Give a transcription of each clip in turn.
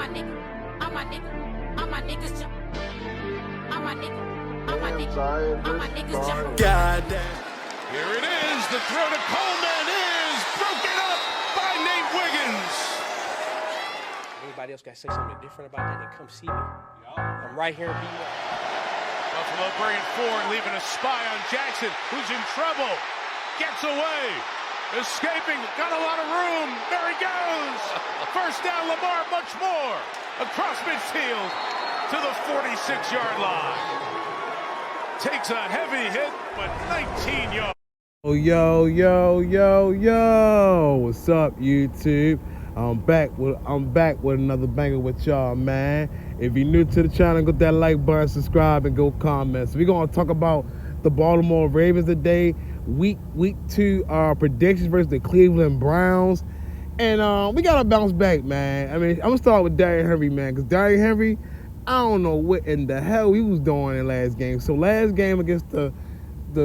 nigga, all my nigga, all my niggas jump. All my nigga, all my nigga, all my niggas jump. Goddamn. Here it is. The throw to Coleman is broken up by Nate Wiggins. Anybody else got to say something different about that, then come see me. I'm right here in B1. Buffalo bringing forward, leaving a spy on Jackson, who's in trouble. Gets away. Escaping. Got a lot of room. There he goes. First down, Lamar, much more. Across midfield to the 46-yard line. Takes a heavy hit, but 19 yards. Oh, yo. What's up, YouTube? I'm back with another banger with y'all, man. If you're new to the channel, go that like button, subscribe, and go comment. So we're gonna talk about the Baltimore Ravens today. Week 2 predictions versus the Cleveland Browns. And we gotta bounce back, man. I mean, I'm gonna start with Derrick Henry, man, because Derrick Henry, I don't know what in the hell he was doing in last game. So last game against the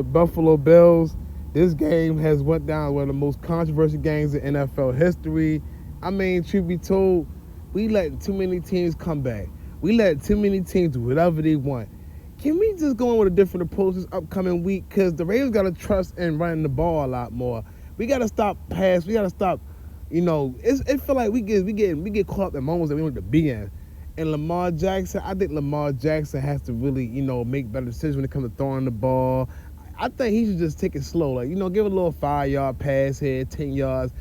Buffalo Bills, this game has went down one of the most controversial games in NFL history. I mean, truth be told, we let too many teams come back. We let too many teams do whatever they want. Can we just go in with a different approach this upcoming week? Because the Ravens got to trust in running the ball a lot more. We got to stop pass. We got to stop, it feel like we get caught up in moments that we don't want to be in. And Lamar Jackson, I think Lamar Jackson has to really, make better decisions when it comes to throwing the ball. I think he should just take it slow. Like, give it a little 5-yard pass here, 10 yards.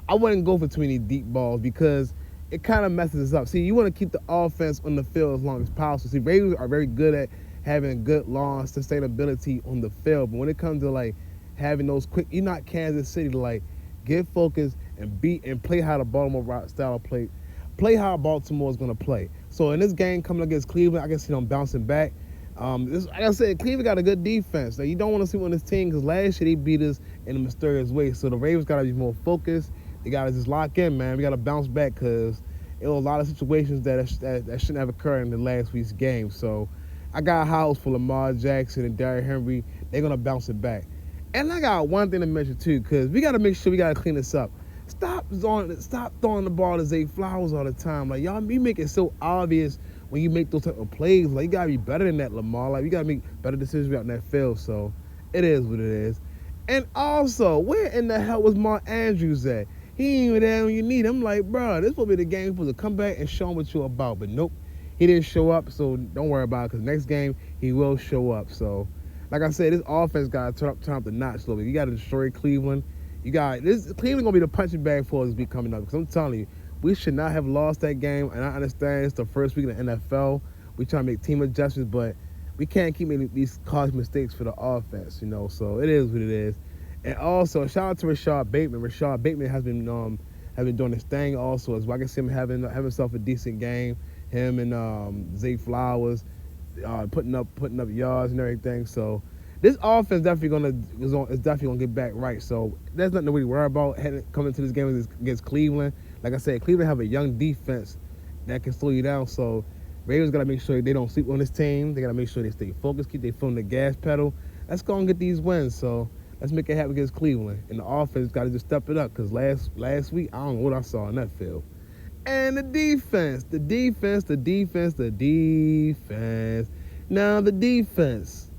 I wouldn't go for too many deep balls because it kind of messes us up. See, you want to keep the offense on the field as long as possible. See, Ravens are very good at having good long sustainability on the field. But when it comes to, like, having those quick, you're not Kansas City to, like, get focused and play how the Baltimore style play. Play how Baltimore is going to play. So in this game coming against Cleveland, I can see them bouncing back. Like I said, Cleveland got a good defense. Now, you don't want to see on this team because last year they beat us in a mysterious way. So the Ravens got to be more focused. They got to just lock in, man. We got to bounce back because it was a lot of situations that shouldn't have occurred in the last week's game. So I got house for Lamar Jackson and Derrick Henry. They're going to bounce it back. And I got one thing to mention, too, because we got to make sure we got to clean this up. Stop throwing the ball to Zay Flowers all the time. Like, y'all, you make it so obvious when you make those type of plays. Like, you got to be better than that, Lamar. Like, you got to make better decisions out in that field. So it is what it is. And also, where in the hell was Mark Andrews at? He ain't even there when you need him. Like, bro, this will be the game for to come back and show him what you're about. But nope, he didn't show up, so don't worry about it, because next game, he will show up. So, like I said, this offense got to turn up the notch a little bit. You got to destroy Cleveland. Cleveland going to be the punching bag for us this week coming up. Because I'm telling you, we should not have lost that game. And I understand it's the first week in the NFL. We trying to make team adjustments, but we can't keep making these cause mistakes for the offense, So it is what it is. And also, shout out to Rashad Bateman. Rashad Bateman has been doing his thing also as well. I can see him having himself a decent game. Him and Zay Flowers putting up yards and everything. So this offense is definitely gonna get back right. So there's nothing to really worry about coming into this game against Cleveland. Like I said, Cleveland have a young defense that can slow you down. So Ravens gotta make sure they don't sleep on this team. They gotta make sure they stay focused, keep their foot on the gas pedal. Let's go and get these wins. So let's make it happen against Cleveland. And the offense got to just step it up because last week, I don't know what I saw in that field. And the defense. Now, the defense.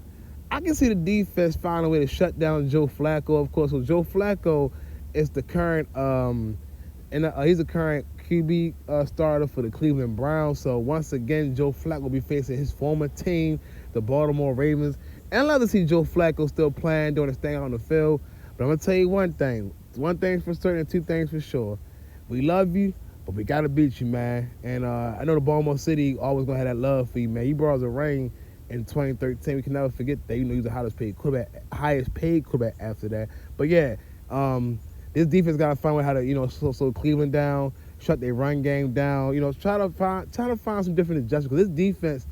I can see the defense find a way to shut down Joe Flacco, of course. So Joe Flacco is the current, he's the current QB starter for the Cleveland Browns. So once again, Joe Flacco will be facing his former team, the Baltimore Ravens. And I love to see Joe Flacco still playing, doing his thing on the field. But I'm going to tell you one thing. One thing for certain and two things for sure. We love you, but we got to beat you, man. And I know the Baltimore City always going to have that love for you, man. You brought us a ring in 2013. We can never forget that. He's the highest paid quarterback after that. But, yeah, this defense got to find out how to, slow Cleveland down, shut their run game down. Try to find some different adjustments. Because this defense,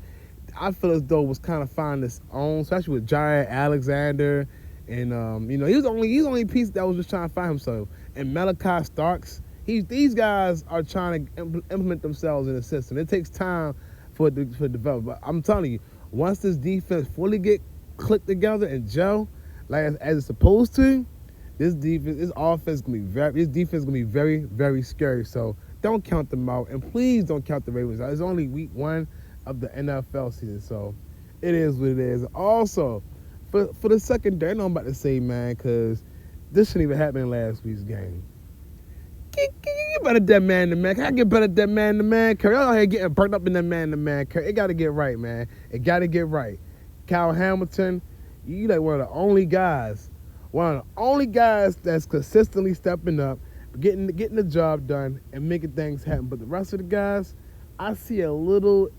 I feel as though was kind of finding its own, especially with Jaire Alexander, and he was the only piece that was just trying to find himself. And Malachi Starks, these guys are trying to implement themselves in the system. It takes time for develop. But I'm telling you, once this defense fully get clicked together and gel, like as it's supposed to, this defense is gonna be very, very, very scary. So don't count them out. And please don't count the Ravens out. It's only week 1 of the NFL season, so it is what it is. Also, for the secondary, I know I'm about to say, man, because this shouldn't even happen in last week's game. Get better than man-to-man. Can I get better than man-to-man? Y'all out here getting burnt up in that man-to-man. It got to get right, man. It got to get right. Kyle Hamilton, you like one of the only guys that's consistently stepping up, getting the job done, and making things happen. But the rest of the guys, I see a little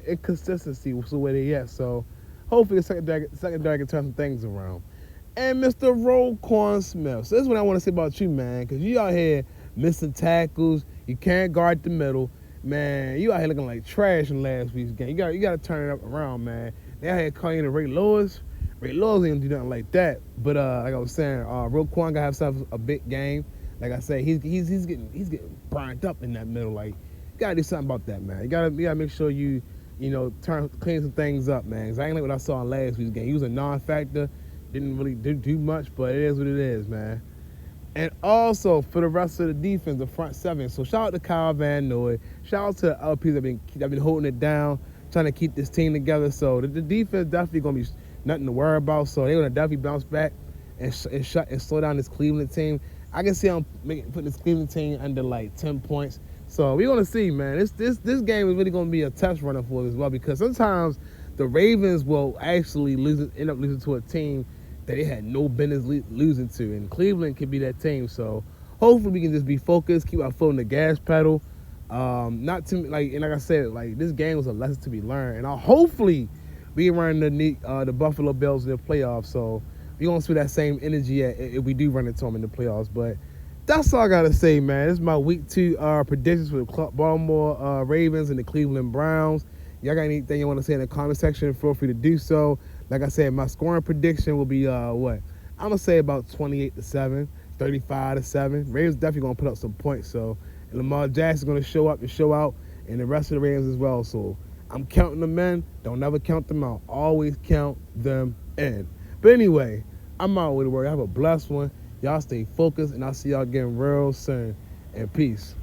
inconsistency with the way they at. So hopefully the secondary can turn some things around. And Mr. Roquan Smith. So this is what I want to say about you, man, because you out here missing tackles. You can't guard the middle. Man, you out here looking like trash in last week's game. You got to turn it up around, man. They out here calling you Ray Lewis. Ray Lewis ain't gonna do nothing like that. But like I was saying, Roquan gotta have himself a big game. Like I said, he's getting burned up in that middle. Like, you gotta do something about that, man. You gotta make sure you clean some things up, man. 'Cause I ain't like what I saw in last week's game. He was a non-factor. Didn't really do much, but it is what it is, man. And also, for the rest of the defense, the front seven. So, shout out to Kyle Van Noy. Shout out to the other people that have been holding it down, trying to keep this team together. So, the defense definitely going to be nothing to worry about. So, they're going to definitely bounce back and slow down this Cleveland team. I can see them putting this Cleveland team under, like, 10 points. So, we're going to see, man. This game is really going to be a test runner for us as well, because sometimes the Ravens will actually end up losing to a team that they had no business losing to, and Cleveland could be that team. So hopefully we can just be focused, keep our foot on the gas pedal. Not too like I said, like this game was a lesson to be learned, and hopefully we can run the Buffalo Bills in the playoffs. So we gonna see that same energy if we do run into them in the playoffs. But that's all I gotta say, man. This is my week 2 predictions for the Baltimore Ravens and the Cleveland Browns. Y'all got anything you want to say in the comment section? Feel free to do so. Like I said, my scoring prediction will be what? I'm gonna say about 28-7, 35-7. Ravens definitely gonna put up some points. So, and Lamar Jackson's gonna show up and show out, and the rest of the Ravens as well. So, I'm counting them in. Don't never count them out. Always count them in. But anyway, I'm out with the word. Have a blessed one. Y'all stay focused, and I'll see y'all again real soon. And peace.